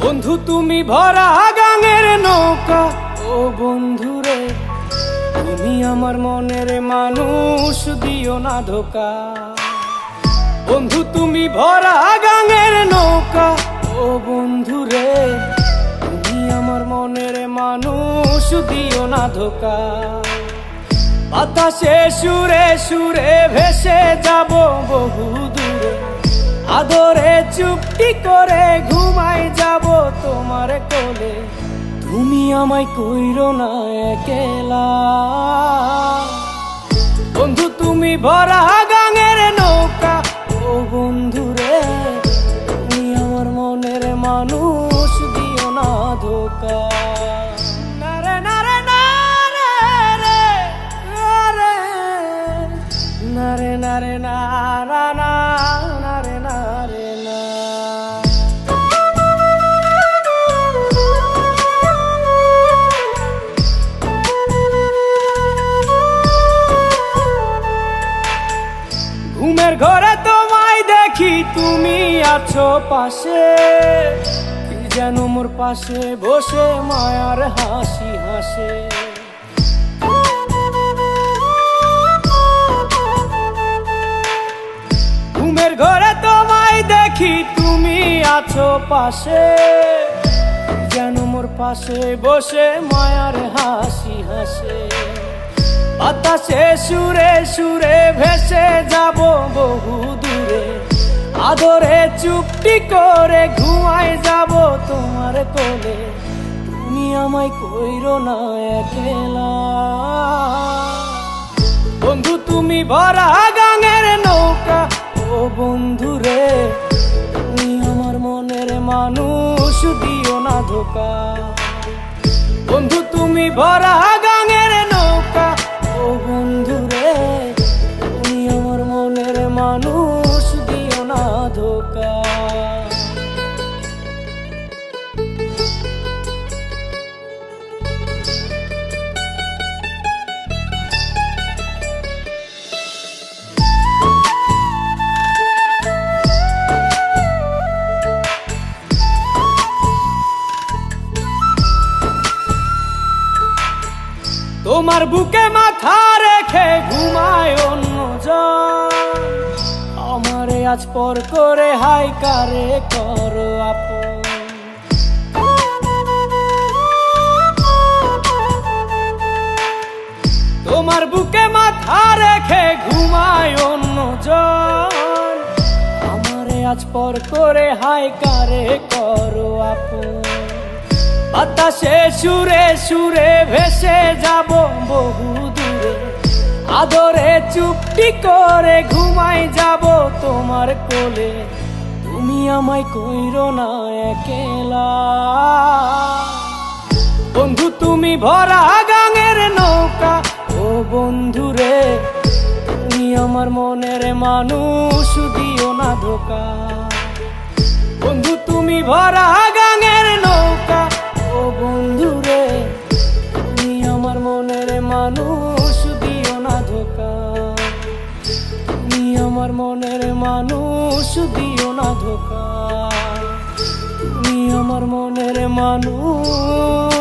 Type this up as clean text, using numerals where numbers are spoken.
বন্ধু তুমি ভরা গাঙের নৌকা, ও বন্ধুরে তুমি আমার মনের মানুষ, দিও না ধোকা। বন্ধু তুমি ভরা গাঙের নৌকা, ও বন্ধুরে তুমি আমার মনের মানুষ, দিও না ধোকা। বাতাসে সুরে সুরে ভেসে যাব বহু দূরে, আদরে চুপটি করে ঘুমাই যাব তোমার কোলে। তুমি আমায় কইরো না একলা, বন্ধু তুমি ভরা গাঙের নৌকা, ও বন্ধুরে তুমি আমার মনের মানুষ, দিও না ধোকা। নারে নারে নারে রে রে, নারে নারে নারা না, নারে নারে না। ঘুমের ঘরে তোমায় দেখি তুমি আছো পাশে, কি যেন মোর পাশে বসে মায়ার হাসি হাসে। ঘুমের ঘরে তোমায় দেখি তুমি আছো পাশে, যেন মোর পাশে বসে মায়ার হাসি হাসে। বাতাসে সুরে সুরে ভেসে যাব বহু দূরে, আদরে চুপটি করে ঘুমাই যাব তোমার কোলে। তুমি আমায় কইরো না একলা, বন্ধু তুমি ভরা গাঙের নৌকা, ও বন্ধুরে তুমি আমার মনের মানুষ, দিও না ধোকা। বন্ধু তুমি ভরা গাঙের নৌকা, ও বন্ধুরে তুমি আমার মনের মানুষ, দিও না ধোকা। তোমার বুকে মাথা রেখে ঘুমায় অন্যজন, আমারে আজ পর করে হাই কারে করো আপন। তোমার বুকে মাথা রেখে ঘুমায় অন্যজন, আমারে আজ পর করে হাই কারে করো আপন। বাতাসে সুরে সুরে ভেসে যাব বহু দূরে, আদরে চুপটি করে ঘুমাই যাব তোমার কোলে। তুমি আমায় কইরো না একলা, বন্ধু তুমি ভরা গাঙের নৌকা, ও বন্ধুরে তুমি আমার মনের মানুষ, দিও না ধোকা। বন্ধু তুমি ভরা গাঙের নৌকা, ও বন্ধুরে তুমি আমার মনের মানুষ, দিও না ধোকা। তুমি আমার মনের মানুষ, দিও না ধোকা। তুমি আমার মনের মানুষ।